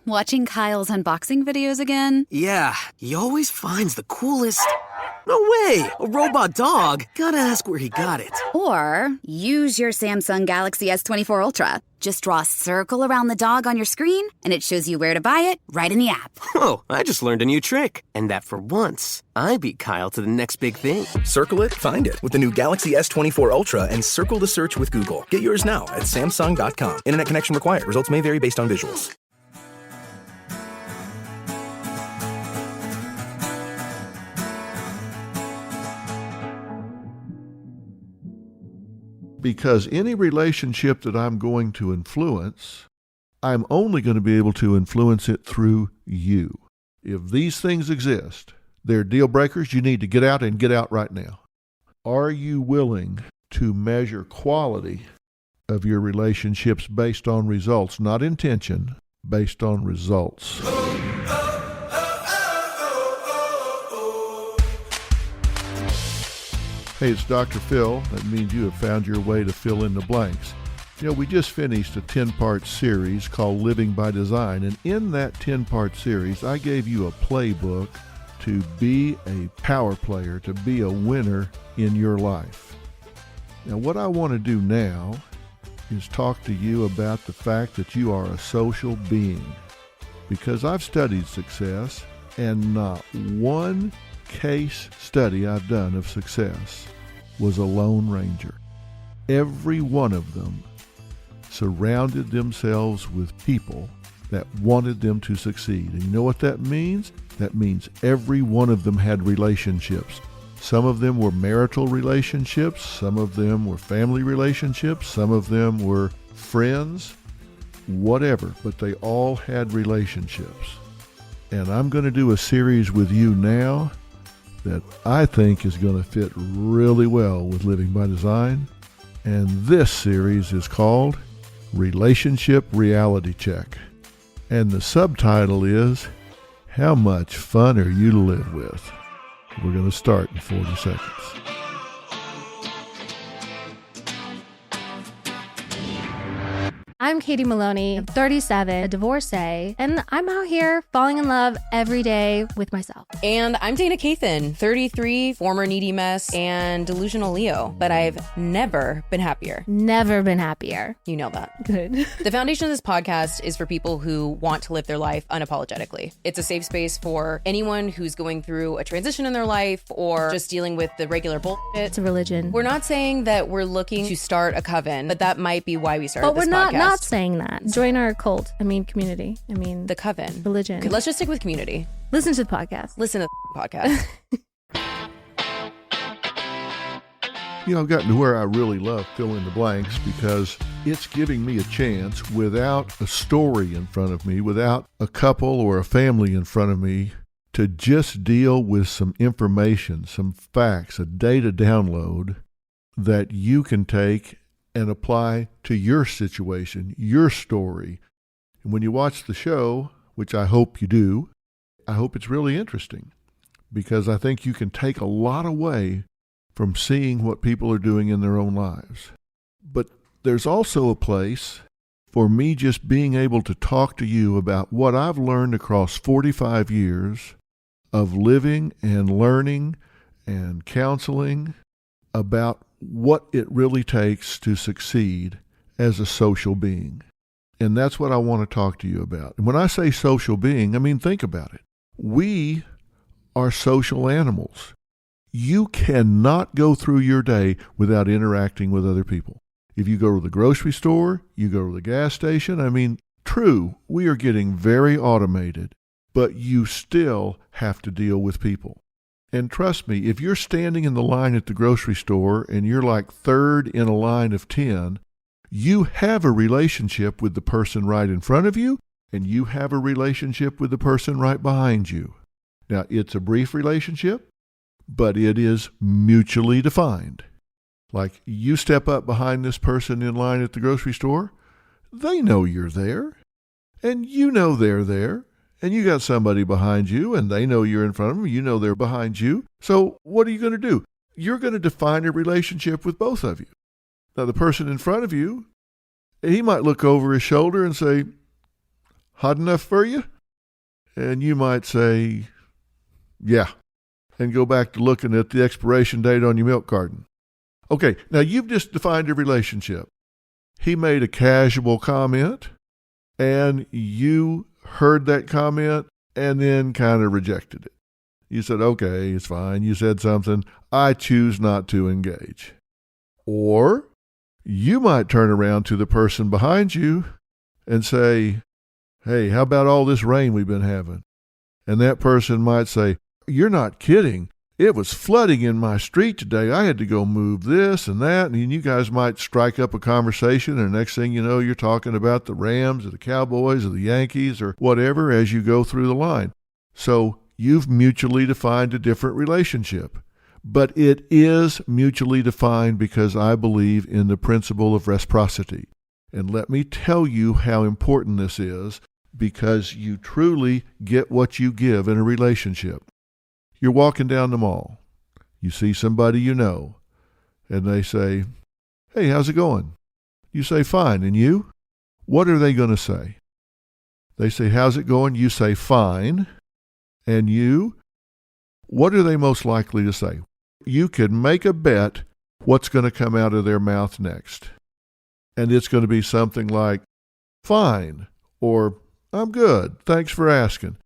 Watching Kyle's unboxing videos again? Yeah, he always finds the coolest... No way! A robot dog? Gotta ask where he got it. Or use your Samsung Galaxy S24 Ultra. Just draw a circle around the dog on your screen, and it shows you where to buy it right in the app. Whoa, I just learned a new trick. And that for once, I beat Kyle to the next big thing. Circle it, find it with the new Galaxy S24 Ultra and circle the search with Google. Get yours now at Samsung.com. Internet connection required. Results may vary based on visuals. Because any relationship that I'm going to influence, I'm only going to be able to influence it through you. If these things exist, they're deal breakers, you need to get out and get out right now. Are you willing to measure quality of your relationships based on results, not intention, based on results? Hey, it's Dr. Phil. That means you have found your way to fill in the blanks. You know, we just finished a 10-part series called Living by Design, and in that 10-part series, I gave you a playbook to be a power player, to be a winner in your life. Now, what I want to do now is talk to you about the fact that you are a social being, because I've studied success, and not one case study I've done of success was a Lone Ranger. Every one of them surrounded themselves with people that wanted them to succeed. And you know what that means? That means every one of them had relationships. Some of them were marital relationships, some of them were family relationships, some of them were friends, whatever, but they all had relationships. And I'm going to do a series with you now that I think is going to fit really well with Living by Design. And this series is called Relationship Reality Check. And the subtitle is, How Much Fun Are You to Live With? We're going to start in 40 seconds. I'm Katie Maloney, 37, a divorcee, and I'm out here falling in love every day with myself. And I'm Dana Cathan, 33, former needy mess, and delusional Leo, but I've never been happier. Never been happier. You know that. Good. The foundation of this podcast is for people who want to live their life unapologetically. It's a safe space for anyone who's going through a transition in their life or just dealing with the regular bullshit. It's a religion. We're not saying that we're looking to start a coven, but that might be why we started this podcast. But we're not saying that. Join our cult. Community. The coven. Religion. Okay, let's just stick with community. Listen to the podcast. Listen to the podcast. You know, I've gotten to where I really love fill in the blanks because it's giving me a chance without a story in front of me, without a couple or a family in front of me, to just deal with some information, some facts, a data download that you can take and apply to your situation, your story. And when you watch the show, which I hope you do, I hope it's really interesting because I think you can take a lot away from seeing what people are doing in their own lives. But there's also a place for me just being able to talk to you about what I've learned across 45 years of living and learning and counseling about what it really takes to succeed as a social being. And that's what I want to talk to you about. And when I say social being, I mean, think about it. We are social animals. You cannot go through your day without interacting with other people. If you go to the grocery store, you go to the gas station, true, we are getting very automated, but you still have to deal with people. And trust me, if you're standing in the line at the grocery store and you're like third in a line of 10, you have a relationship with the person right in front of you, and you have a relationship with the person right behind you. Now, it's a brief relationship, but it is mutually defined. Like, you step up behind this person in line at the grocery store, they know you're there, and you know they're there. And you got somebody behind you, and they know you're in front of them. You know they're behind you. So what are you going to do? You're going to define a relationship with both of you. Now, the person in front of you, he might look over his shoulder and say, hot enough for you? And you might say, yeah, and go back to looking at the expiration date on your milk carton. Okay, now you've just defined a relationship. He made a casual comment, and you heard that comment and then kind of rejected it. You said, okay, it's fine. You said something. I choose not to engage. Or you might turn around to the person behind you and say, hey, how about all this rain we've been having? And that person might say, you're not kidding. It was flooding in my street today. I had to go move this and that. And you guys might strike up a conversation, and next thing you know, you're talking about the Rams or the Cowboys or the Yankees or whatever as you go through the line. So you've mutually defined a different relationship. But it is mutually defined because I believe in the principle of reciprocity. And let me tell you how important this is, because you truly get what you give in a relationship. You're walking down the mall. You see somebody you know, and they say, hey, how's it going? You say, fine. And you? What are they going to say? They say, how's it going? You say, fine. And you? What are they most likely to say? You can make a bet what's going to come out of their mouth next. And it's going to be something like, fine, or I'm good, thanks for asking.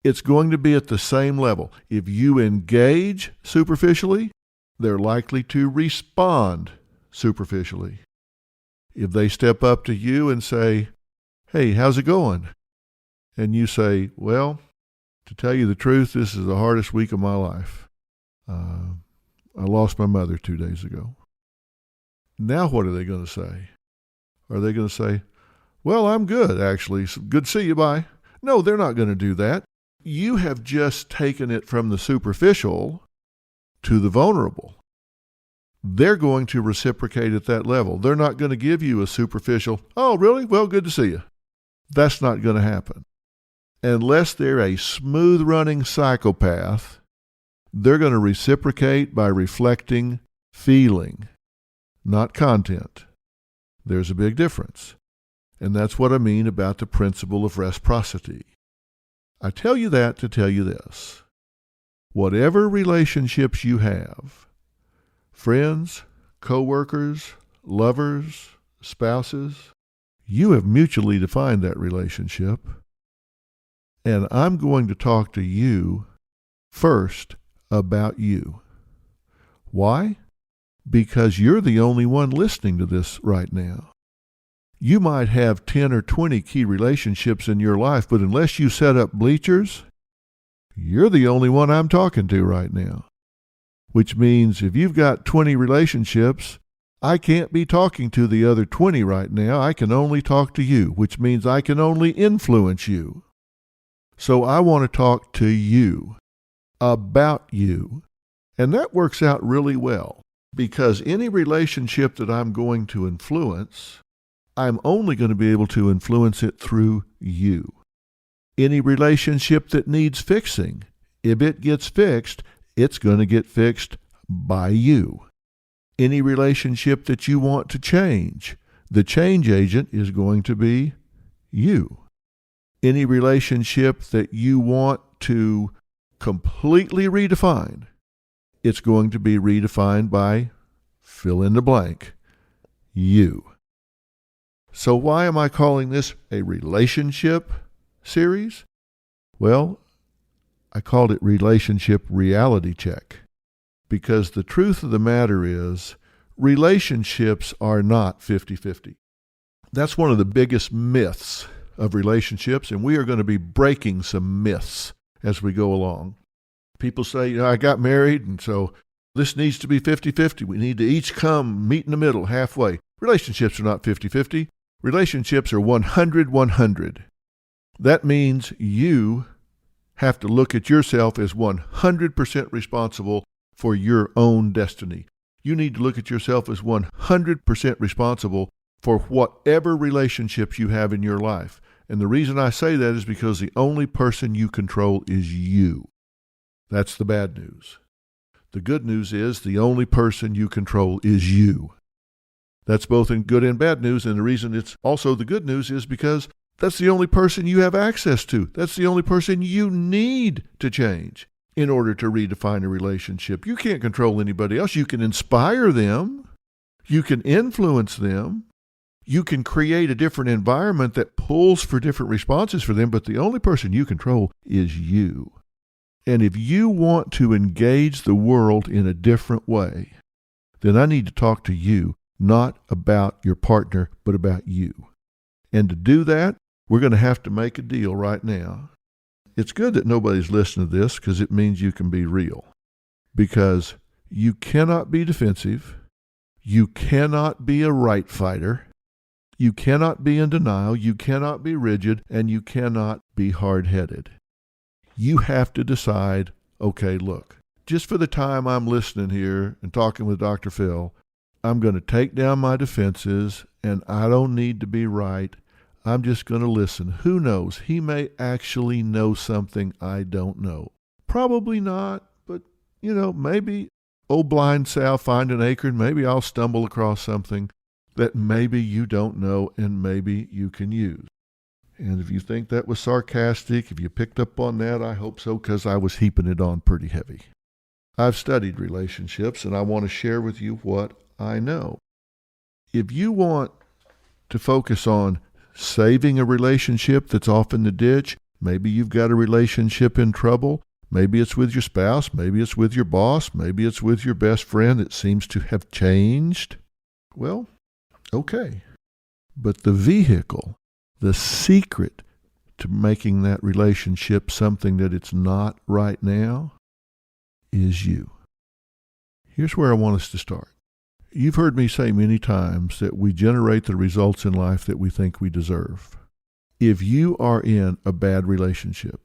It's going to be at the same level. If you engage superficially, they're likely to respond superficially. If they step up to you and say, hey, how's it going? And you say, well, to tell you the truth, this is the hardest week of my life. I lost my mother 2 days ago. Now what are they going to say? Are they going to say, well, I'm good, actually. Good to see you, bye. No, they're not going to do that. You have just taken it from the superficial to the vulnerable. They're going to reciprocate at that level. They're not going to give you a superficial, oh, really? Well, good to see you. That's not going to happen. Unless they're a smooth-running psychopath, they're going to reciprocate by reflecting feeling, not content. There's a big difference. And that's what I mean about the principle of reciprocity. I tell you that to tell you this. Whatever relationships you have, friends, co-workers, lovers, spouses, you have mutually defined that relationship. And I'm going to talk to you first about you. Why? Because you're the only one listening to this right now. You might have 10 or 20 key relationships in your life, but unless you set up bleachers, you're the only one I'm talking to right now. Which means if you've got 20 relationships, I can't be talking to the other 20 right now. I can only talk to you, which means I can only influence you. So I want to talk to you, about you. And that works out really well, because any relationship that I'm going to influence, I'm only going to be able to influence it through you. Any relationship that needs fixing, if it gets fixed, it's going to get fixed by you. Any relationship that you want to change, the change agent is going to be you. Any relationship that you want to completely redefine, it's going to be redefined by fill in the blank, you. So why am I calling this a relationship series? Well, I called it Relationship Reality Check, because the truth of the matter is relationships are not 50-50. That's one of the biggest myths of relationships, and we are going to be breaking some myths as we go along. People say, I got married, and so this needs to be 50-50. We need to each come meet in the middle halfway. Relationships are not 50-50. Relationships are 100-100. That means you have to look at yourself as 100% responsible for your own destiny. You need to look at yourself as 100% responsible for whatever relationships you have in your life. And the reason I say that is because the only person you control is you. That's the bad news. The good news is the only person you control is you. That's both in good and bad news, and the reason it's also the good news is because That's the only person you have access to. That's the only person you need to change in order to redefine a relationship. You can't control anybody else. You can inspire them. You can influence them. You can create a different environment that pulls for different responses for them, but the only person you control is you. And if you want to engage the world in a different way, then I need to talk to you, not about your partner, but about you. And to do that, we're going to have to make a deal right now. It's good that nobody's listening to this because it means you can be real. Because you cannot be defensive. You cannot be a right fighter. You cannot be in denial. You cannot be rigid. And you cannot be hard-headed. You have to decide, okay, look, just for the time I'm listening here and talking with Dr. Phil, I'm going to take down my defenses and I don't need to be right. I'm just going to listen. Who knows? He may actually know something I don't know. Probably not, but, maybe old blind Sal find an acorn. Maybe I'll stumble across something that maybe you don't know and maybe you can use. And if you think that was sarcastic, if you picked up on that, I hope so, because I was heaping it on pretty heavy. I've studied relationships, and I want to share with you what I know. If you want to focus on saving a relationship that's off in the ditch, maybe you've got a relationship in trouble, maybe it's with your spouse, maybe it's with your boss, maybe it's with your best friend that seems to have changed, well, okay. But the vehicle, the secret to making that relationship something that it's not right now is you. Here's where I want us to start. You've heard me say many times that we generate the results in life that we think we deserve. If you are in a bad relationship,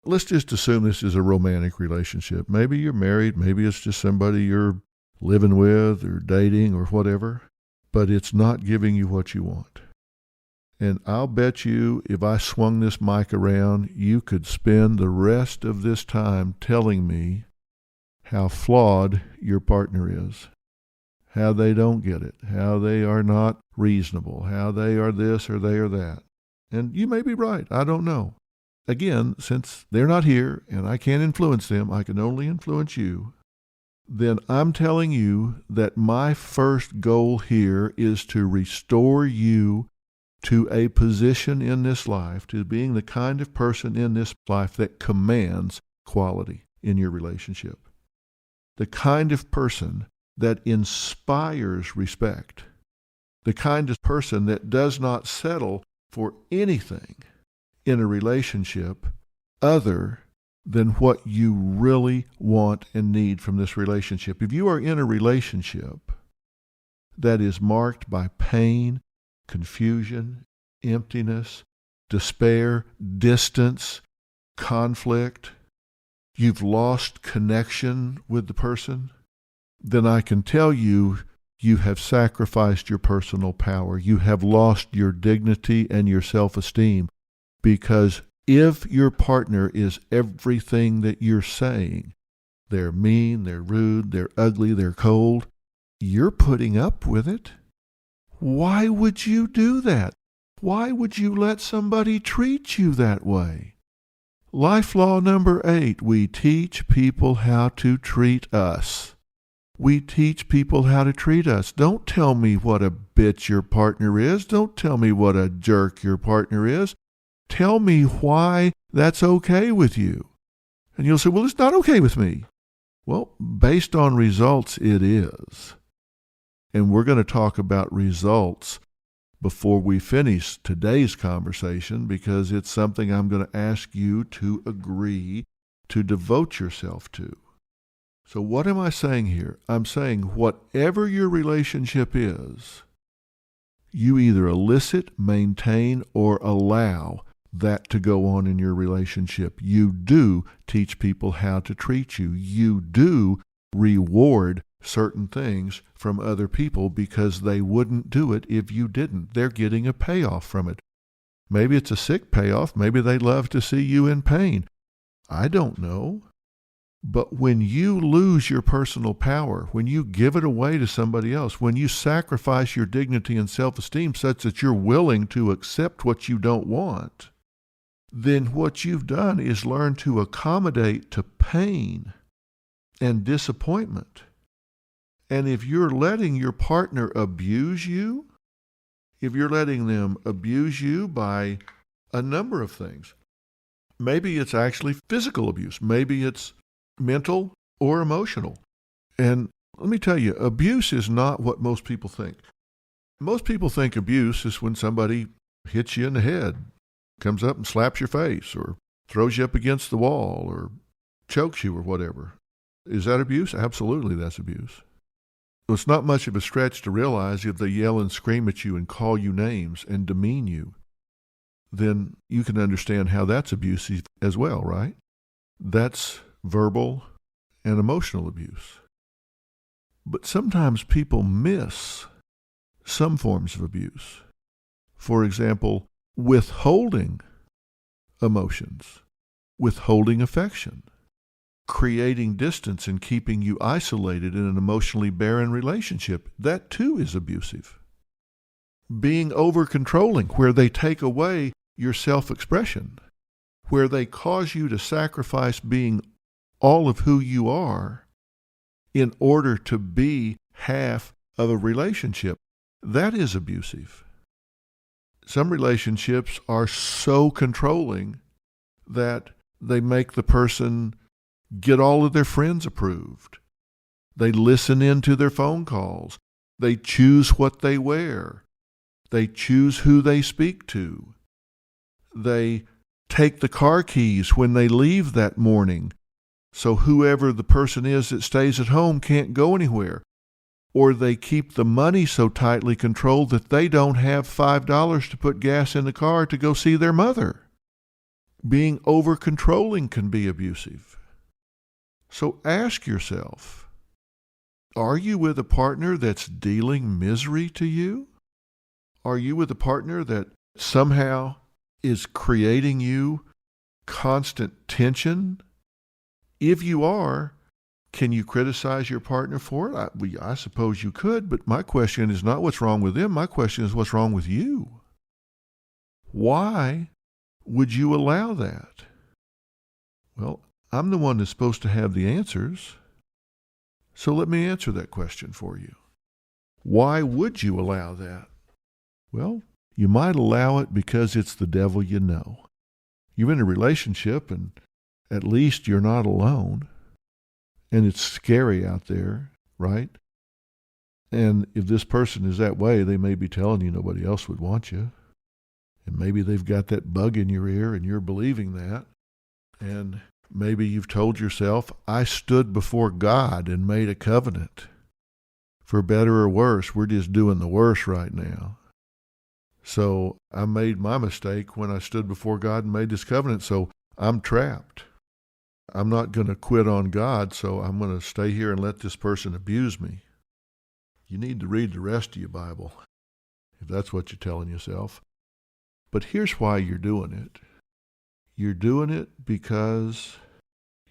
let's just assume this is a romantic relationship. Maybe you're married, maybe it's just somebody you're living with or dating or whatever, but it's not giving you what you want. And I'll bet you if I swung this mic around, you could spend the rest of this time telling me how flawed your partner is, how they don't get it, how they are not reasonable, how they are this or they are that. And you may be right. I don't know. Again, since they're not here and I can't influence them, I can only influence you. Then I'm telling you that my first goal here is to restore you to a position in this life, to being the kind of person in this life that commands quality in your relationship. The kind of person that inspires respect. The kind of person that does not settle for anything in a relationship other than what you really want and need from this relationship. If you are in a relationship that is marked by pain, confusion, emptiness, despair, distance, conflict, you've lost connection with the person, then I can tell you, you have sacrificed your personal power. You have lost your dignity and your self-esteem, because if your partner is everything that you're saying, they're mean, they're rude, they're ugly, they're cold, you're putting up with it. Why would you do that? Why would you let somebody treat you that way? Life law number 8, we teach people how to treat us. We teach people how to treat us. Don't tell me what a bitch your partner is. Don't tell me what a jerk your partner is. Tell me why that's okay with you. And you'll say, well, it's not okay with me. Well, based on results, it is. And we're going to talk about results before we finish today's conversation, because it's something I'm going to ask you to agree to devote yourself to. So what am I saying here? I'm saying whatever your relationship is, you either elicit, maintain, or allow that to go on in your relationship. You do teach people how to treat you. You do reward certain things from other people because they wouldn't do it if you didn't. They're getting a payoff from it. Maybe it's a sick payoff. Maybe they love to see you in pain. I don't know. But when you lose your personal power, when you give it away to somebody else, when you sacrifice your dignity and self-esteem such that you're willing to accept what you don't want, then what you've done is learn to accommodate to pain and disappointment. And if you're letting your partner abuse you, if you're letting them abuse you by a number of things, maybe it's actually physical abuse, maybe it's mental or emotional. And let me tell you, abuse is not what most people think. Most people think abuse is when somebody hits you in the head, comes up and slaps your face, or throws you up against the wall, or chokes you, or whatever. Is that abuse? Absolutely, that's abuse. It's not much of a stretch to realize if they yell and scream at you and call you names and demean you, then you can understand how that's abusive as well, right? That's verbal and emotional abuse. But sometimes people miss some forms of abuse. For example, withholding emotions, withholding affection, creating distance and keeping you isolated in an emotionally barren relationship. That too is abusive. Being over-controlling, where they take away your self-expression, where they cause you to sacrifice being all of who you are in order to be half of a relationship. That is abusive. Some relationships are so controlling that they make the person get all of their friends approved. They listen in to their phone calls. They choose what they wear. They choose who they speak to. They take the car keys when they leave that morning, so whoever the person is that stays at home can't go anywhere. Or they keep the money so tightly controlled that they don't have $5 to put gas in the car to go see their mother. Being over-controlling can be abusive. So ask yourself, are you with a partner that's dealing misery to you? Are you with a partner that somehow is creating you constant tension? If you are, can you criticize your partner for it? I suppose you could, but my question is not what's wrong with them. My question is what's wrong with you. Why would you allow that? Well, I'm the one that's supposed to have the answers. So let me answer that question for you. Why would you allow that? Well, you might allow it because it's the devil you know. You're in a relationship and at least you're not alone. And it's scary out there, right? And if this person is that way, they may be telling you nobody else would want you. And maybe they've got that bug in your ear and you're believing that. And maybe you've told yourself, I stood before God and made a covenant. For better or worse, we're just doing the worst right now. So I made my mistake when I stood before God and made this covenant, so I'm trapped. I'm not going to quit on God, so I'm going to stay here and let this person abuse me. You need to read the rest of your Bible, if that's what you're telling yourself. But here's why you're doing it. You're doing it because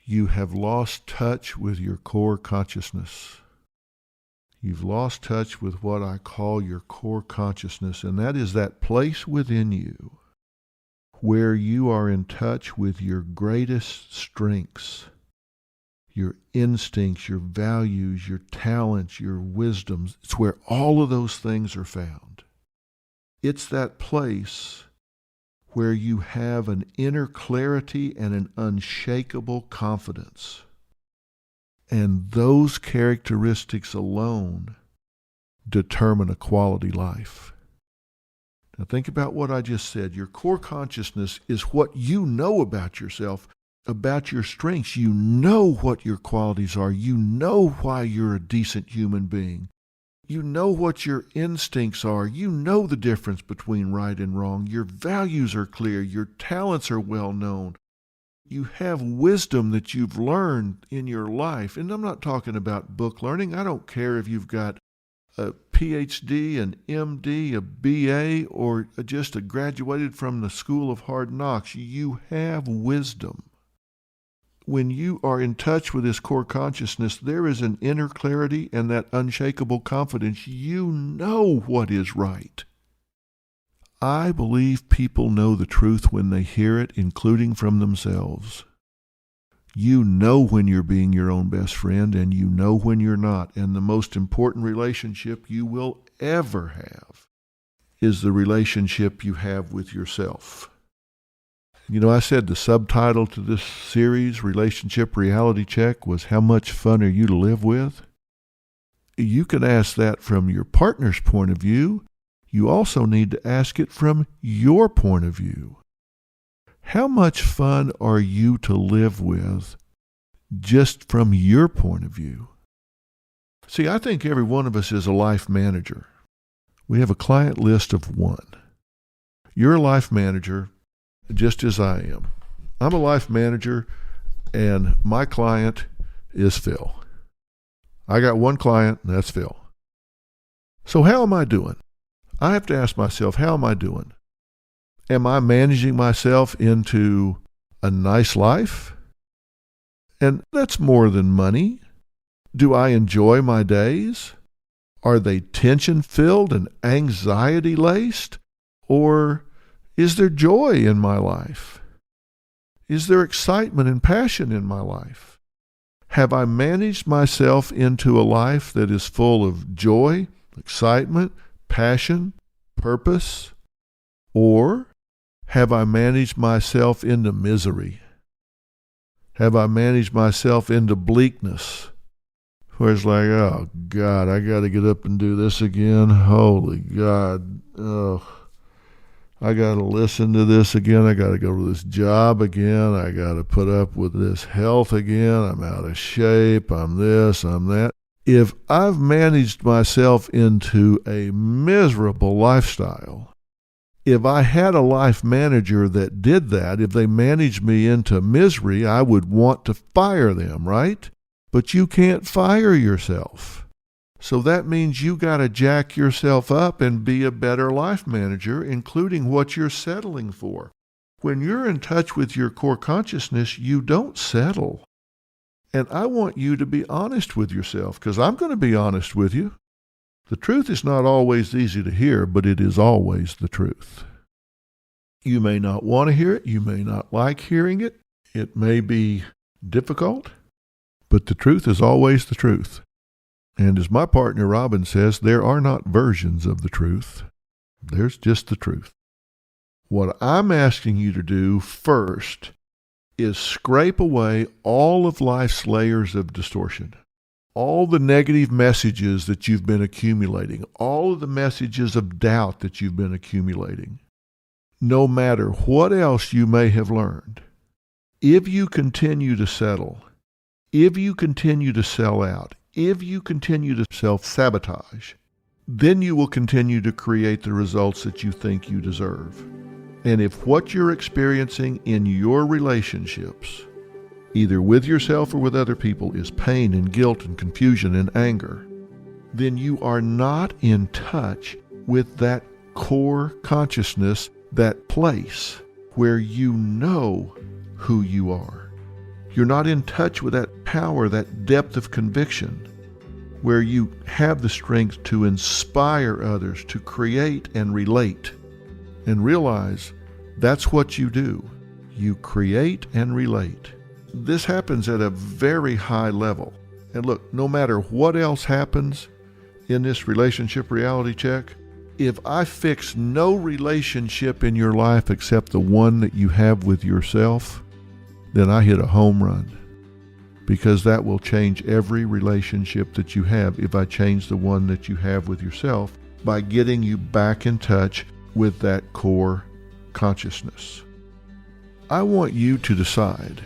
you have lost touch with your core consciousness. You've lost touch with what I call your core consciousness, and that is that place within you where you are in touch with your greatest strengths, your instincts, your values, your talents, your wisdoms. It's where all of those things are found. It's that place where you have an inner clarity and an unshakable confidence. And those characteristics alone determine a quality life. Now think about what I just said. Your core consciousness is what you know about yourself, about your strengths. You know what your qualities are. You know why you're a decent human being. You know what your instincts are. You know the difference between right and wrong. Your values are clear. Your talents are well known. You have wisdom that you've learned in your life. And I'm not talking about book learning. I don't care if you've got a PhD, an MD, a BA, or just graduated from the School of Hard Knocks. You have wisdom. when you are in touch with this core consciousness, there is an inner clarity and that unshakable confidence. You know what is right. I believe people know the truth when they hear it, including from themselves. You know when you're being your own best friend, and you know when you're not. And the most important relationship you will ever have is the relationship you have with yourself. You know, I said the subtitle to this series, Relationship Reality Check, was How Much Fun Are You to Live With? You can ask that from your partner's point of view. You also need to ask it from your point of view. How much fun are you to live with just from your point of view? See, I think every one of us is a life manager. We have a client list of one. You're a life manager just as I am. I'm a life manager, and my client is Phil. I got one client, and that's Phil. So how am I doing? I have to ask myself, how am I doing? Am I managing myself into a nice life? And that's more than money. Do I enjoy my days? Are they tension-filled and anxiety-laced? Or is there joy in my life? Is there excitement and passion in my life? Have I managed myself into a life that is full of joy, excitement, passion, purpose? Or have I managed myself into misery? Have I managed myself into bleakness? Where it's like, oh God, I got to get up and do this again. Holy God. Oh, I got to listen to this again. I got to go to this job again. I got to put up with this health again. I'm out of shape. I'm this, I'm that. If I've managed myself into a miserable lifestyle, if I had a life manager that did that, if they managed me into misery, I would want to fire them, right? But you can't fire yourself. So that means you got to jack yourself up and be a better life manager, including what you're settling for. When you're in touch with your core consciousness, you don't settle. And I want you to be honest with yourself, because I'm going to be honest with you. The truth is not always easy to hear, but it is always the truth. You may not want to hear it. You may not like hearing it. It may be difficult, but the truth is always the truth. And as my partner Robin says, there are not versions of the truth. There's just the truth. What I'm asking you to do first is scrape away all of life's layers of distortion, all the negative messages that you've been accumulating, all of the messages of doubt that you've been accumulating. No matter what else you may have learned, if you continue to settle, if you continue to sell out, if you continue to self-sabotage, then you will continue to create the results that you think you deserve. And if what you're experiencing in your relationships, either with yourself or with other people, is pain and guilt and confusion and anger, then you are not in touch with that core consciousness, that place where you know who you are. You're not in touch with that power, that depth of conviction, where you have the strength to inspire others, to create and relate. And realize that's what you do. You create and relate. This happens at a very high level. And look, no matter what else happens in this relationship reality check, if I fix no relationship in your life except the one that you have with yourself, then I hit a home run. Because that will change every relationship that you have if I change the one that you have with yourself by getting you back in touch with that core consciousness. I want you to decide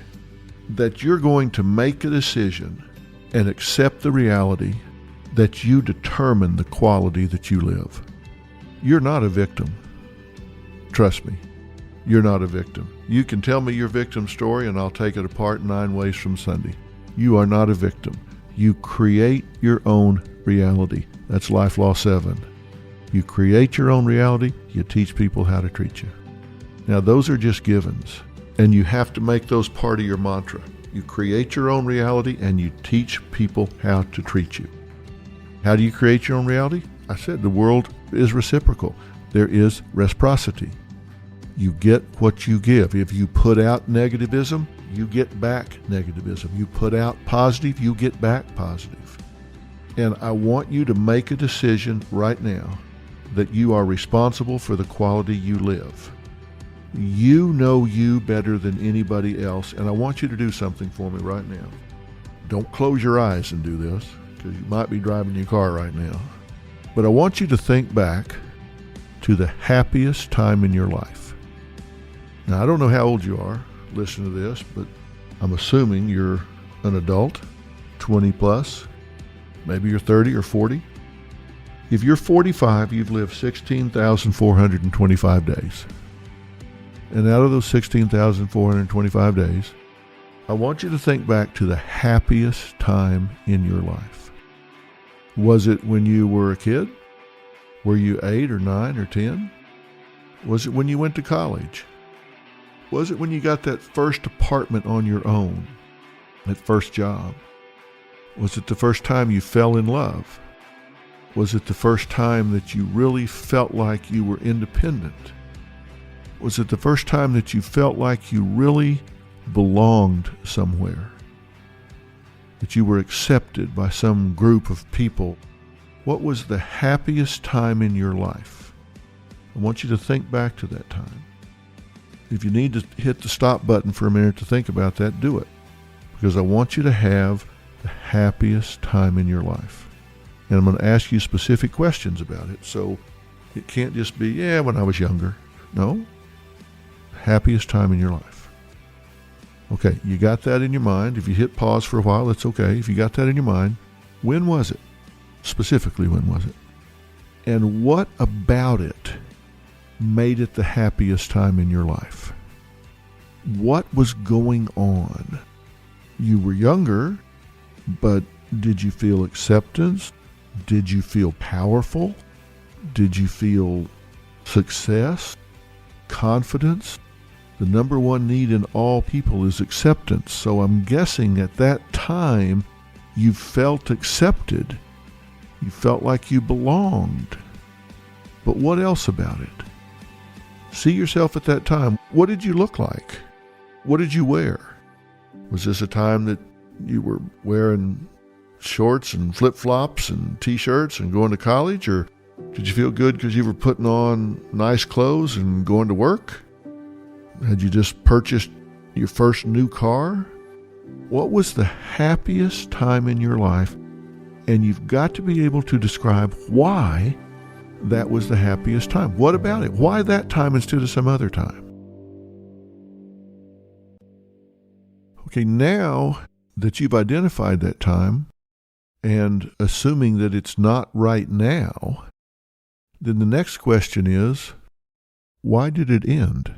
that you're going to make a decision and accept the reality that you determine the quality that you live. You're not a victim. Trust me, you're not a victim. You can tell me your victim story and I'll take it apart 9 ways from Sunday. You are not a victim. You create your own reality. That's Life Law 7. You create your own reality, you teach people how to treat you. Now, those are just givens, and you have to make those part of your mantra. You create your own reality, and you teach people how to treat you. How do you create your own reality? I said the world is reciprocal. There is reciprocity. You get what you give. If you put out negativism, you get back negativism. You put out positive, you get back positive. And I want you to make a decision right now that you are responsible for the quality you live. You know you better than anybody else, and I want you to do something for me right now. Don't close your eyes and do this, because you might be driving your car right now. But I want you to think back to the happiest time in your life. Now, I don't know how old you are listening to this, but I'm assuming you're an adult, 20 plus. Maybe you're 30 or 40. If you're 45, you've lived 16,425 days. And out of those 16,425 days, I want you to think back to the happiest time in your life. Was it when you were a kid? Were you 8 or 9 or 10? Was it when you went to college? Was it when you got that first apartment on your own? That first job? Was it the first time you fell in love? Was it the first time that you really felt like you were independent? Was it the first time that you felt like you really belonged somewhere? That you were accepted by some group of people? What was the happiest time in your life? I want you to think back to that time. If you need to hit the stop button for a minute to think about that, do it. Because I want you to have the happiest time in your life. And I'm going to ask you specific questions about it. So it can't just be, when I was younger. No. Happiest time in your life. Okay, you got that in your mind. If you hit pause for a while, it's okay. If you got that in your mind, when was it? Specifically, when was it? And what about it made it the happiest time in your life? What was going on? You were younger, but did you feel acceptance? Did you feel powerful? Did you feel success? Confidence? The number one need in all people is acceptance. So I'm guessing at that time you felt accepted. You felt like you belonged. But what else about it? See yourself at that time. What did you look like? What did you wear? Was this a time that you were wearing shorts and flip-flops and t-shirts and going to college? Or did you feel good because you were putting on nice clothes and going to work? Had you just purchased your first new car? What was the happiest time in your life? And you've got to be able to describe why that was the happiest time. What about it? Why that time instead of some other time? Okay, now that you've identified that time, and assuming that it's not right now, then the next question is, why did it end?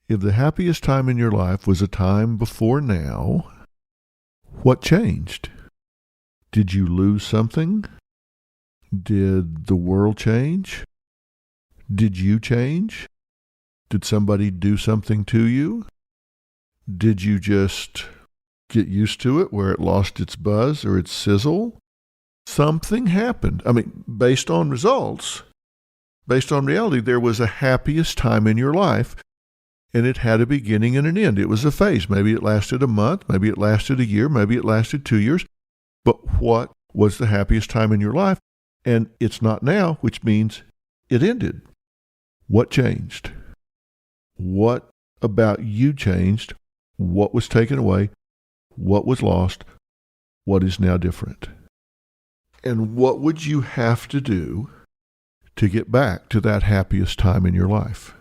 If the happiest time in your life was a time before now, what changed? Did you lose something? Did the world change? Did you change? Did somebody do something to you? Did you just get used to it where it lost its buzz or its sizzle? Something happened. I mean, based on results, based on reality, there was a happiest time in your life, and it had a beginning and an end. It was a phase. Maybe it lasted a month, maybe it lasted a year, maybe it lasted 2 years. But what was the happiest time in your life? And it's not now, which means it ended. What changed? What about you changed? What was taken away? What was lost? What is now different? And what would you have to do to get back to that happiest time in your life?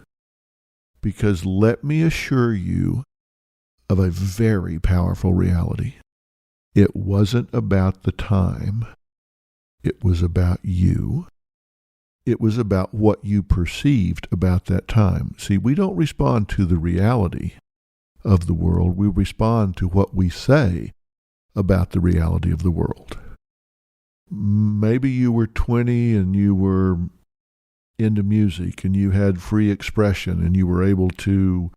Because let me assure you of a very powerful reality. It wasn't about the time. It was about you. It was about what you perceived about that time. See, we don't respond to the reality of the world. We respond to what we say about the reality of the world. Maybe you were 20 and you were into music and you had free expression and you were able to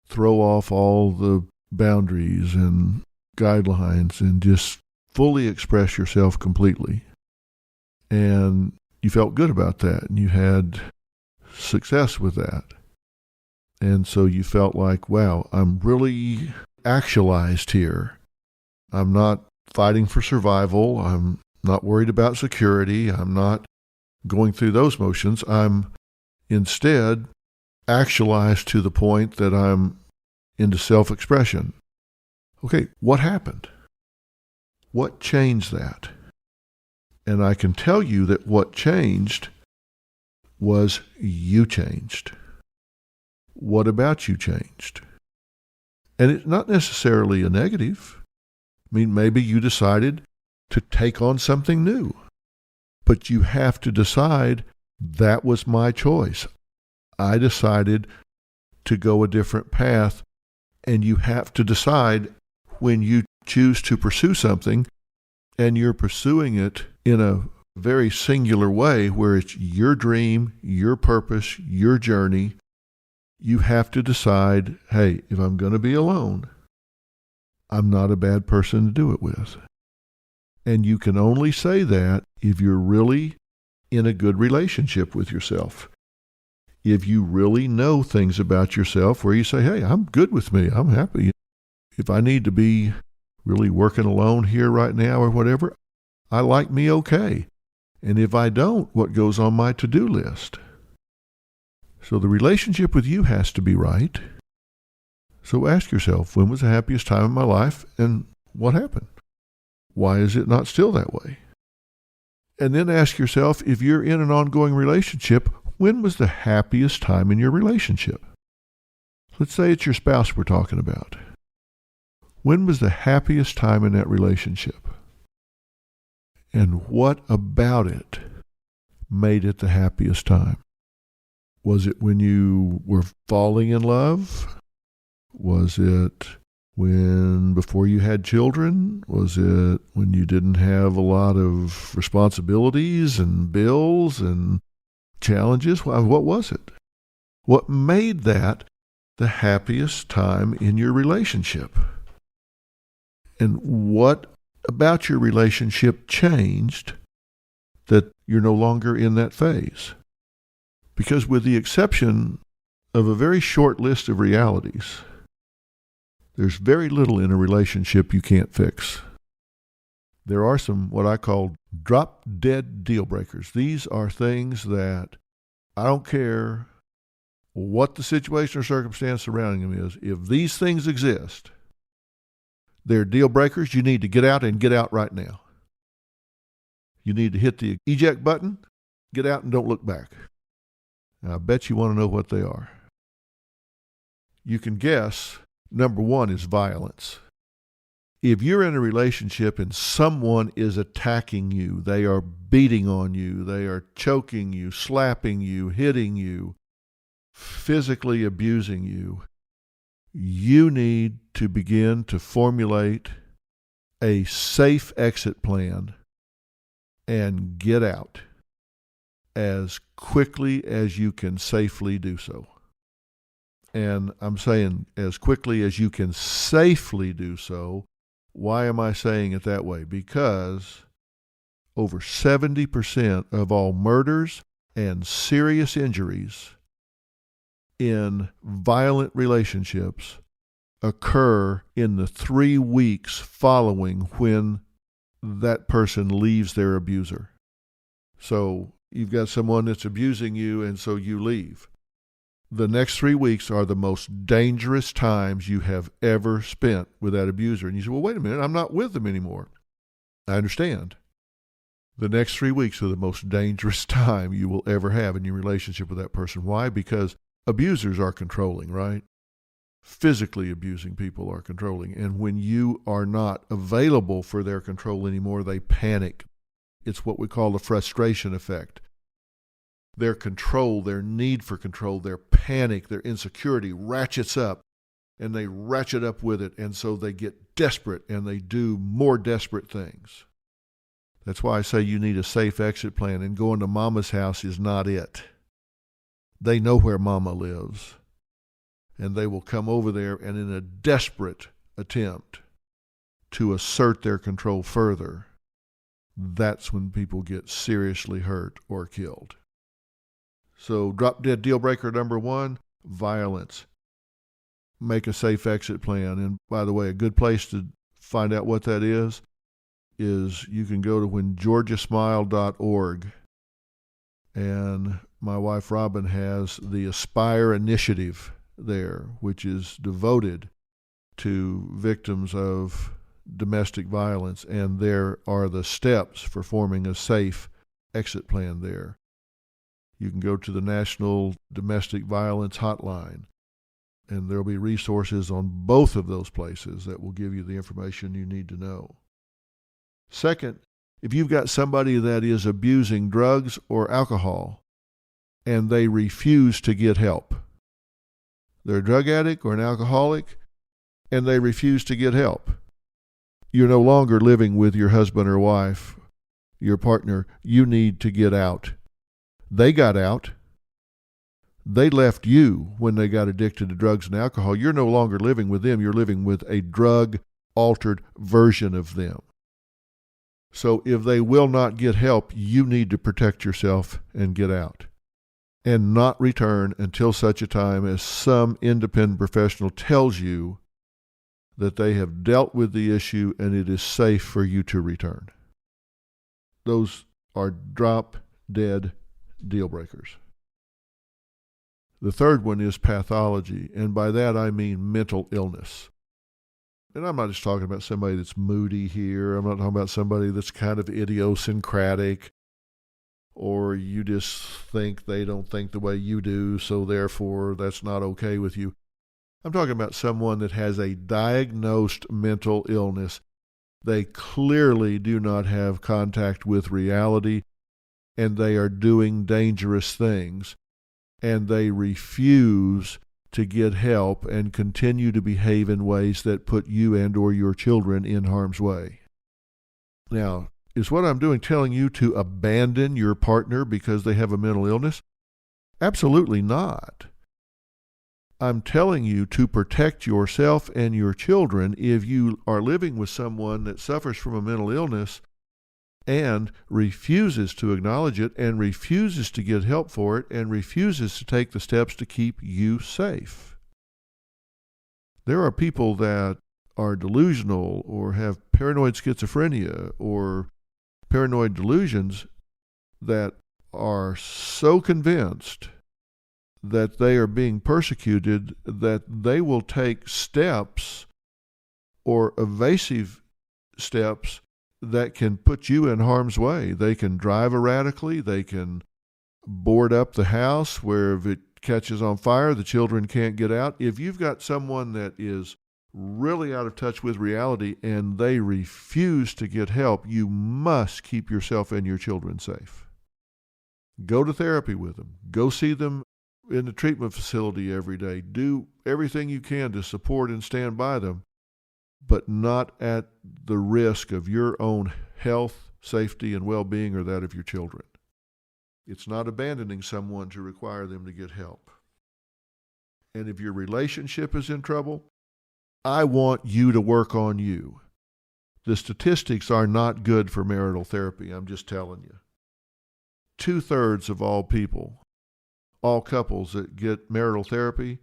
throw off all the boundaries and guidelines and just fully express yourself completely. And you felt good about that, and you had success with that. And so you felt like, wow, I'm really actualized here. I'm not fighting for survival. I'm not worried about security. I'm not going through those motions. I'm instead actualized to the point that I'm into self-expression. Okay, what happened? What changed that? And I can tell you that what changed was you changed. What about you changed? And it's not necessarily a negative. I mean, maybe you decided to take on something new, but you have to decide that was my choice. I decided to go a different path, and you have to decide when you choose to pursue something and you're pursuing it in a very singular way where it's your dream, your purpose, your journey. You have to decide, hey, if I'm going to be alone, I'm not a bad person to do it with. And you can only say that if you're really in a good relationship with yourself. If you really know things about yourself where you say, hey, I'm good with me, I'm happy. If I need to be really working alone here right now or whatever, I like me okay. And if I don't, what goes on my to-do list? So the relationship with you has to be right. So ask yourself, when was the happiest time in my life and what happened? Why is it not still that way? And then ask yourself, if you're in an ongoing relationship, when was the happiest time in your relationship? Let's say it's your spouse we're talking about. When was the happiest time in that relationship? And what about it made it the happiest time? Was it when you were falling in love? Was it before you had children? Was it when you didn't have a lot of responsibilities and bills and challenges? What was it? What made that the happiest time in your relationship? And what about your relationship changed that you're no longer in that phase? Because with the exception of a very short list of realities, there's very little in a relationship you can't fix. There are some what I call drop-dead deal breakers. These are things that I don't care what the situation or circumstance surrounding them is. If these things exist, they're deal breakers. You need to get out and get out right now. You need to hit the eject button, get out, and don't look back. And I bet you want to know what they are. You can guess. Number one is violence. If you're in a relationship and someone is attacking you, they are beating on you, they are choking you, slapping you, hitting you, physically abusing you, you need to begin to formulate a safe exit plan and get out as quickly as you can safely do so. And I'm saying as quickly as you can safely do so. Why am I saying it that way? Because over 70% of all murders and serious injuries in violent relationships occur in the 3 weeks following when that person leaves their abuser. So you've got someone that's abusing you, and so you leave. The next 3 weeks are the most dangerous times you have ever spent with that abuser. And you say, well, wait a minute, I'm not with them anymore. I understand. The next 3 weeks are the most dangerous time you will ever have in your relationship with that person. Why? Because abusers are controlling, right? Physically abusing people are controlling. And when you are not available for their control anymore, they panic. It's what we call the frustration effect. Their control, their need for control, their panic, their insecurity ratchets up, and they ratchet up with it, and so they get desperate and they do more desperate things. That's why I say you need a safe exit plan, and going to mama's house is not it. They know where mama lives, and they will come over there and in a desperate attempt to assert their control further, that's when people get seriously hurt or killed. So drop dead deal breaker number 1, violence. Make a safe exit plan. And by the way, a good place to find out what that is you can go to whengeorgiasmile.org. And my wife Robin has the Aspire Initiative there, which is devoted to victims of domestic violence. And there are the steps for forming a safe exit plan there. You can go to the National Domestic Violence Hotline, and there'll be resources on both of those places that will give you the information you need to know. Second, if you've got somebody that is abusing drugs or alcohol and they refuse to get help, they're a drug addict or an alcoholic and they refuse to get help, you're no longer living with your husband or wife, your partner. You need to get out. They got out. They left you when they got addicted to drugs and alcohol. You're no longer living with them. You're living with a drug-altered version of them. So if they will not get help, you need to protect yourself and get out. And not return until such a time as some independent professional tells you that they have dealt with the issue and it is safe for you to return. Those are drop-dead deal breakers. The third one is pathology, and by that I mean mental illness. And I'm not just talking about somebody that's moody here. I'm not talking about somebody that's kind of idiosyncratic, or you just think they don't think the way you do, so therefore that's not okay with you. I'm talking about someone that has a diagnosed mental illness. They clearly do not have contact with reality, and they are doing dangerous things, and they refuse to get help and continue to behave in ways that put you and or your children in harm's way. Now, is what I'm doing telling you to abandon your partner because they have a mental illness? Absolutely not. I'm telling you to protect yourself and your children if you are living with someone that suffers from a mental illness and refuses to acknowledge it and refuses to get help for it and refuses to take the steps to keep you safe. There are people that are delusional or have paranoid schizophrenia or paranoid delusions that are so convinced that they are being persecuted that they will take steps or evasive steps that can put you in harm's way. They can drive erratically. They can board up the house where if it catches on fire, the children can't get out. If you've got someone that is really out of touch with reality and they refuse to get help, you must keep yourself and your children safe. Go to therapy with them. Go see them in the treatment facility every day. Do everything you can to support and stand by them, but not at the risk of your own health, safety, and well-being or that of your children. It's not abandoning someone to require them to get help. And if your relationship is in trouble, I want you to work on you. The statistics are not good for marital therapy, I'm just telling you. 2/3 of all people, all couples that get marital therapy,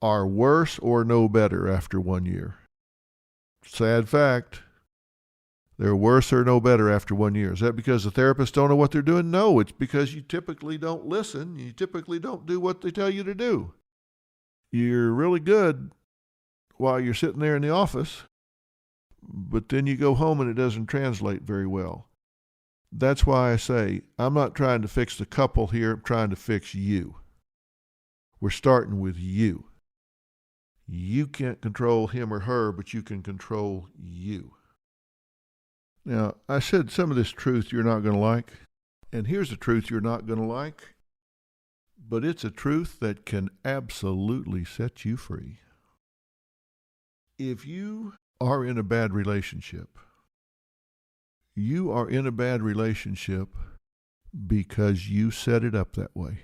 are worse or no better after 1 year. Sad fact. They're worse or no better after 1 year. Is that because the therapists don't know what they're doing? No, it's because you typically don't listen. You typically don't do what they tell you to do. You're really good while you're sitting there in the office, but then you go home and it doesn't translate very well. That's why I say, I'm not trying to fix the couple here, I'm trying to fix you. We're starting with you. You can't control him or her, but you can control you. Now, I said some of this truth you're not going to like, and here's the truth you're not going to like, but it's a truth that can absolutely set you free. If you are in a bad relationship, you are in a bad relationship because you set it up that way.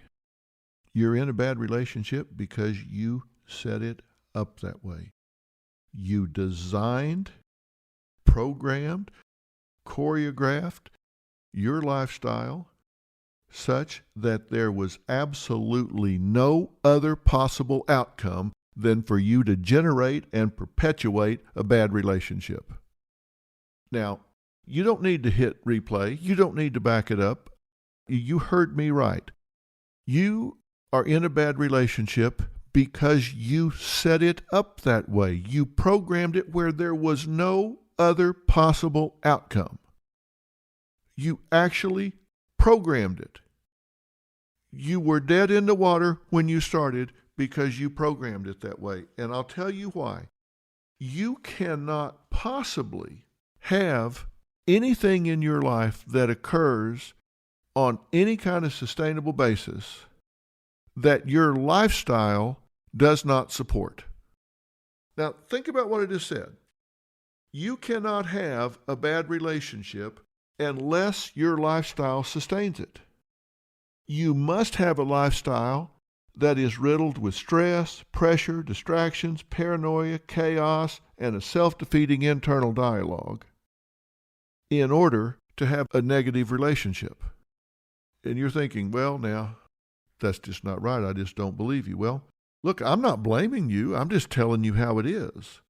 You're in a bad relationship because you set it up that way. You designed, programmed, choreographed your lifestyle such that there was absolutely no other possible outcome than for you to generate and perpetuate a bad relationship. Now, you don't need to hit replay. You don't need to back it up. You heard me right. You are in a bad relationship because you set it up that way. You programmed it where there was no other possible outcome. You actually programmed it. You were dead in the water when you started because you programmed it that way. And I'll tell you why. You cannot possibly have anything in your life that occurs on any kind of sustainable basis that your lifestyle does not support. Now, think about what I just said. You cannot have a bad relationship unless your lifestyle sustains it. You must have a lifestyle that is riddled with stress, pressure, distractions, paranoia, chaos, and a self-defeating internal dialogue in order to have a negative relationship. And you're thinking, well, now, that's just not right. I just don't believe you. Well, look, I'm not blaming you. I'm just telling you how it is.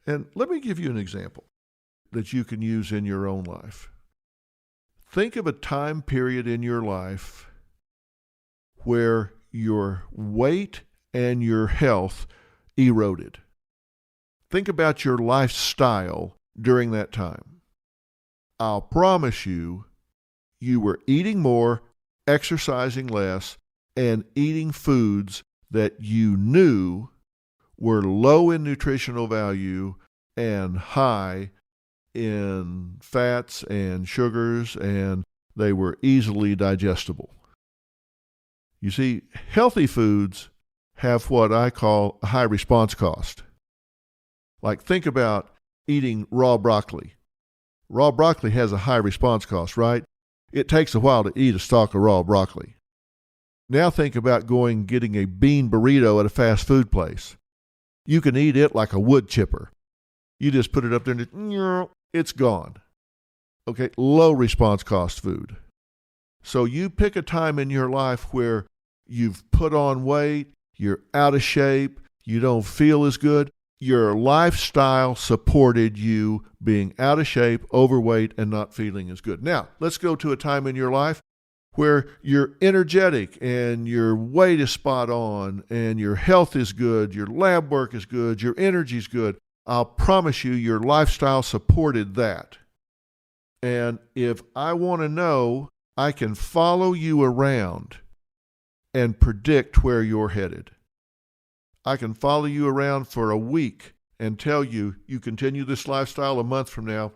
And let me give you an example that you can use in your own life. Think of a time period in your life where your weight and your health eroded. Think about your lifestyle during that time. I'll promise you, you were eating more, exercising less, and eating foods that you knew were low in nutritional value and high in fats and sugars, and they were easily digestible. You see, healthy foods have what I call a high response cost. Like, think about eating raw broccoli. Raw broccoli has a high response cost, right? It takes a while to eat a stalk of raw broccoli. Now think about going and getting a bean burrito at a fast food place. You can eat it like a wood chipper. You just put it up there and it's gone. Okay, low response cost food. So you pick a time in your life where you've put on weight, you're out of shape, you don't feel as good. Your lifestyle supported you being out of shape, overweight, and not feeling as good. Now, let's go to a time in your life where you're energetic and your weight is spot on and your health is good, your lab work is good, your energy is good. I'll promise you your lifestyle supported that. And if I want to know, I can follow you around and predict where you're headed. I can follow you around for a week and tell you, you continue this lifestyle a month from now,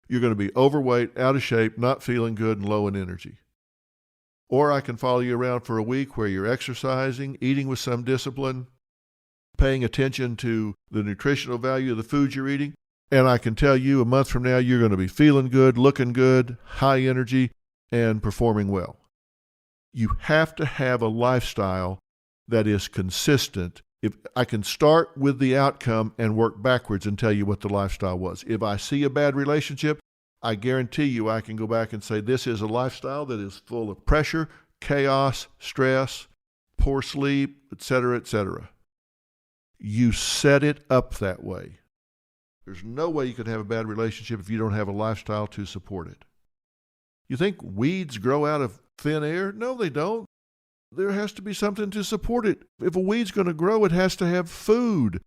you're going to be overweight, out of shape, not feeling good, and low in energy. Or I can follow you around for a week where you're exercising, eating with some discipline, paying attention to the nutritional value of the foods you're eating, and I can tell you a month from now you're going to be feeling good, looking good, high energy, and performing well. You have to have a lifestyle that is consistent. If I can start with the outcome and work backwards and tell you what the lifestyle was. If I see a bad relationship, I guarantee you I can go back and say this is a lifestyle that is full of pressure, chaos, stress, poor sleep, etc., etc. You set it up that way. There's no way you can have a bad relationship if you don't have a lifestyle to support it. You think weeds grow out of thin air? No, they don't. There has to be something to support it. If a weed's going to grow, it has to have food.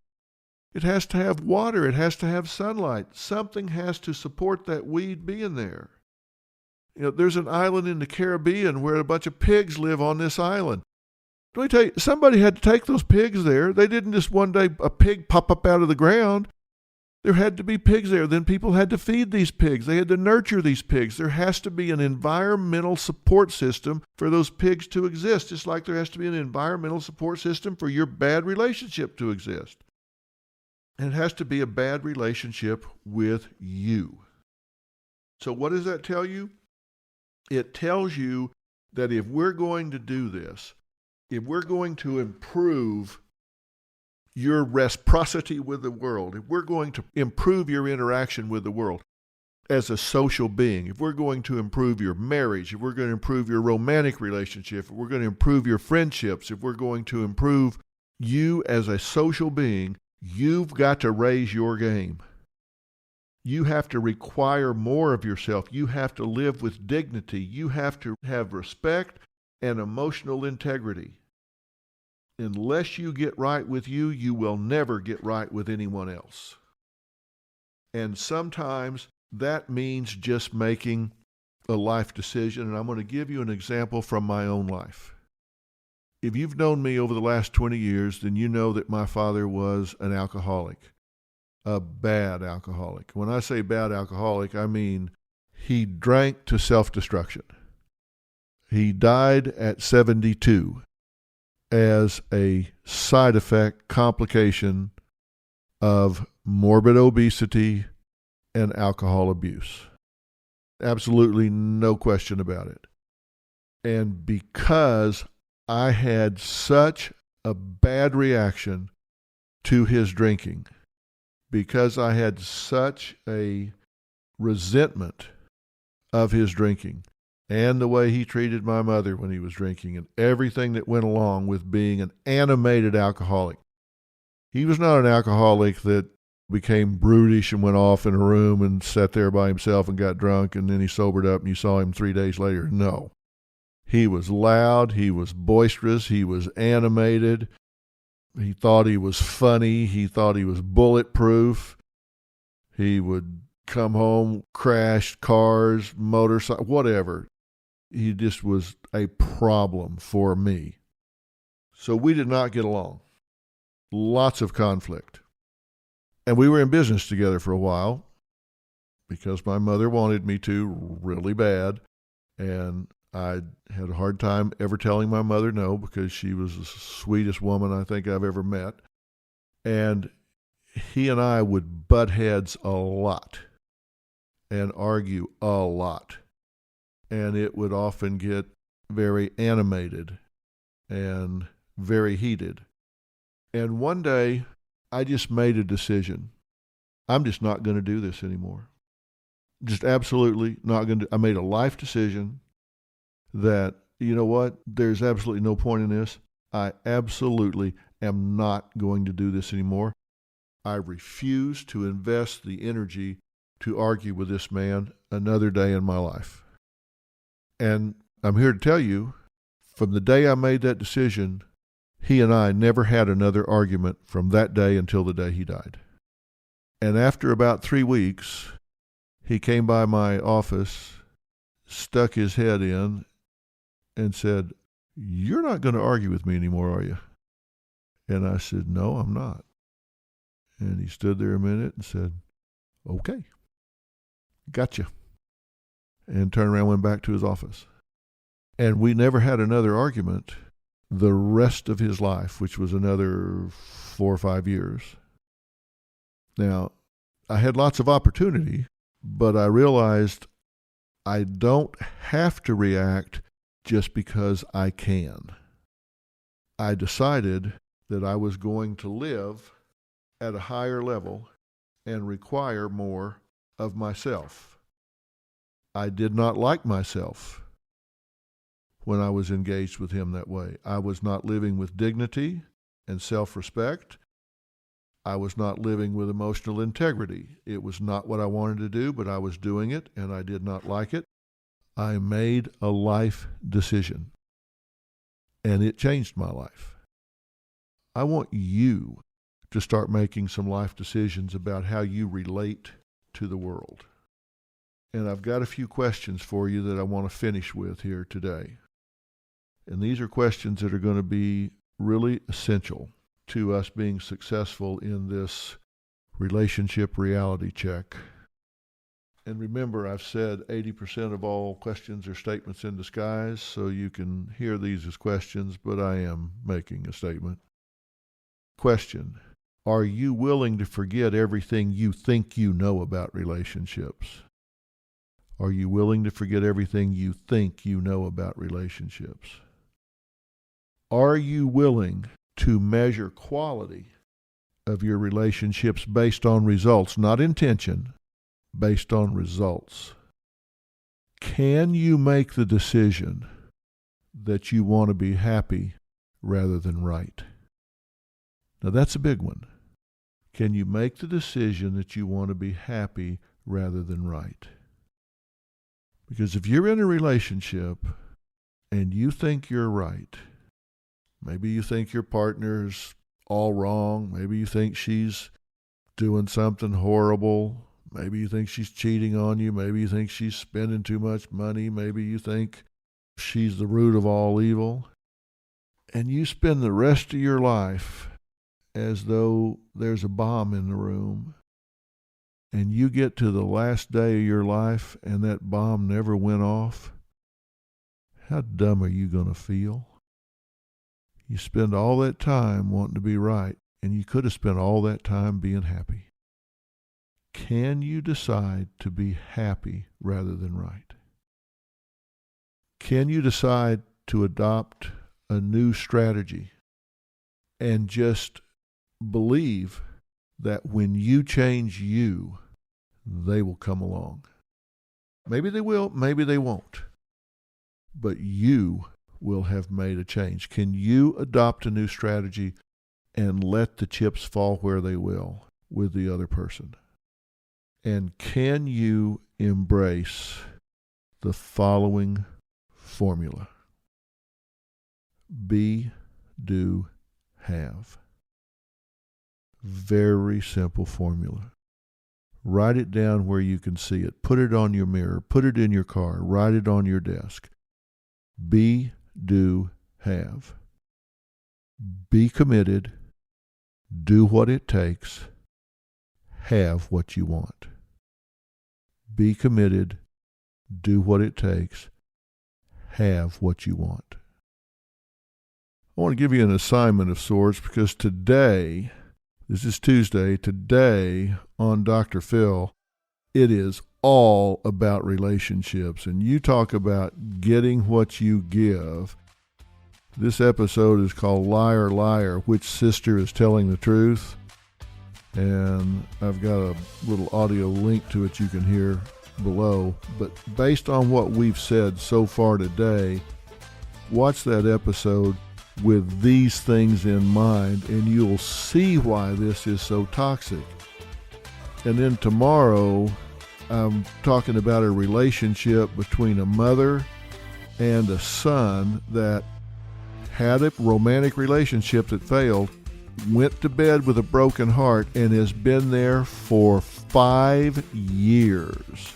It has to have water. It has to have sunlight. Something has to support that weed being there. You know, there's an island in the Caribbean where a bunch of pigs live on this island. Let me tell you, somebody had to take those pigs there. They didn't just one day a pig pop up out of the ground. There had to be pigs there. Then people had to feed these pigs. They had to nurture these pigs. There has to be an environmental support system for those pigs to exist, just like there has to be an environmental support system for your bad relationship to exist. And it has to be a bad relationship with you. So what does that tell you? It tells you that if we're going to do this, if we're going to improve your reciprocity with the world, if we're going to improve your interaction with the world as a social being, if we're going to improve your marriage, if we're going to improve your romantic relationship, if we're going to improve your friendships, if we're going to improve you as a social being, you've got to raise your game. You have to require more of yourself. You have to live with dignity. You have to have respect and emotional integrity. Unless you get right with you, you will never get right with anyone else. And sometimes that means just making a life decision. And I'm going to give you an example from my own life. If you've known me over the last 20 years, then you know that my father was an alcoholic, a bad alcoholic. When I say bad alcoholic, I mean he drank to self-destruction. He died at 72 as a side effect, complication of morbid obesity and alcohol abuse. Absolutely no question about it. And because I had such a bad reaction to his drinking, because I had such a resentment of his drinking and the way he treated my mother when he was drinking and everything that went along with being an animated alcoholic. He was not an alcoholic that became brutish and went off in a room and sat there by himself and got drunk and then he sobered up and you saw him 3 days later. No. He was loud. He was boisterous. He was animated. He thought he was funny. He thought he was bulletproof. He would come home, crash cars, motorcycles, whatever. He just was a problem for me. So we did not get along. Lots of conflict. And we were in business together for a while because my mother wanted me to really bad. And I had a hard time ever telling my mother no because she was the sweetest woman I think I've ever met. And he and I would butt heads a lot and argue a lot. And it would often get very animated and very heated. And one day, I just made a decision. I'm just not going to do this anymore. Just absolutely not going to. I made a life decision that, you know what, there's absolutely no point in this. I absolutely am not going to do this anymore. I refuse to invest the energy to argue with this man another day in my life. And I'm here to tell you, from the day I made that decision, he and I never had another argument from that day until the day he died. And after about 3 weeks, he came by my office, stuck his head in, and said, "You're not going to argue with me anymore, are you?" And I said, "No, I'm not." And he stood there a minute and said, "Okay, gotcha." And turned around and went back to his office. And we never had another argument the rest of his life, which was another 4 or 5 years. Now, I had lots of opportunity, but I realized I don't have to react just because I can. I decided that I was going to live at a higher level and require more of myself. I did not like myself when I was engaged with him that way. I was not living with dignity and self-respect. I was not living with emotional integrity. It was not what I wanted to do, but I was doing it, and I did not like it. I made a life decision, and it changed my life. I want you to start making some life decisions about how you relate to the world. And I've got a few questions for you that I want to finish with here today. And these are questions that are going to be really essential to us being successful in this relationship reality check. And remember, I've said 80% of all questions are statements in disguise, so you can hear these as questions, but I am making a statement. Question: are you willing to forget everything you think you know about relationships? Are you willing to forget everything you think you know about relationships? Are you willing to measure quality of your relationships based on results, not intention, based on results. Can you make the decision that you want to be happy rather than right? Now that's a big one. Can you make the decision that you want to be happy rather than right? Because if you're in a relationship and you think you're right, maybe you think your partner's all wrong, maybe you think she's doing something horrible, maybe you think she's cheating on you, maybe you think she's spending too much money, maybe you think she's the root of all evil, and you spend the rest of your life as though there's a bomb in the room, and you get to the last day of your life and that bomb never went off, how dumb are you going to feel? You spend all that time wanting to be right, and you could have spent all that time being happy. Can you decide to be happy rather than right? Can you decide to adopt a new strategy and just believe that when you change you, they will come along? Maybe they will, maybe they won't. But you will have made a change. Can you adopt a new strategy and let the chips fall where they will with the other person? And can you embrace the following formula? Be, do, have. Very simple formula. Write it down where you can see it. Put it on your mirror. Put it in your car. Write it on your desk. Be, do, have. Be committed. Do what it takes. Have what you want. Be committed. Do what it takes. Have what you want. I want to give you an assignment of sorts because today, this is Tuesday, today on Dr. Phil, it is all about relationships. And you talk about getting what you give. This episode is called Liar, Liar, Which Sister is Telling the Truth? And I've got a little audio link to it you can hear below. But based on what we've said so far today, watch that episode with these things in mind, and you'll see why this is so toxic. And then tomorrow, I'm talking about a relationship between a mother and a son that had a romantic relationship that failed, went to bed with a broken heart, and has been there for 5 years.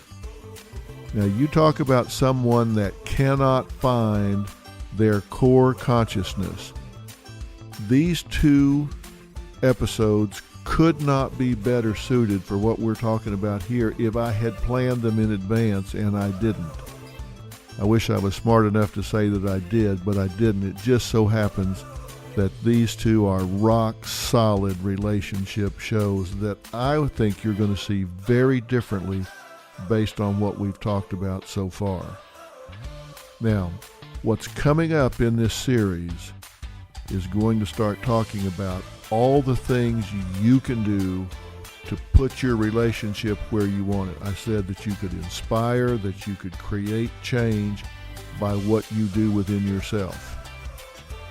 Now, you talk about someone that cannot find their core consciousness. These two episodes could not be better suited for what we're talking about here if I had planned them in advance, and I didn't. I wish I was smart enough to say that I did, but I didn't. It just so happens that these two are rock solid relationship shows that I think you're going to see very differently based on what we've talked about so far. Now, what's coming up in this series is going to start talking about all the things you can do to put your relationship where you want it. I said that you could inspire, that you could create change by what you do within yourself.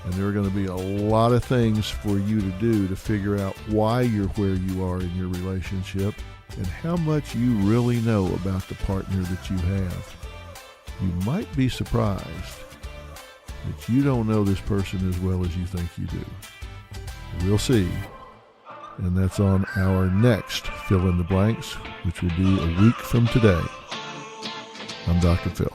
And there are going to be a lot of things for you to do to figure out why you're where you are in your relationship and how much you really know about the partner that you have. You might be surprised that you don't know this person as well as you think you do. We'll see. And that's on our next Fill in the Blanks, which will be a week from today. I'm Dr. Phil.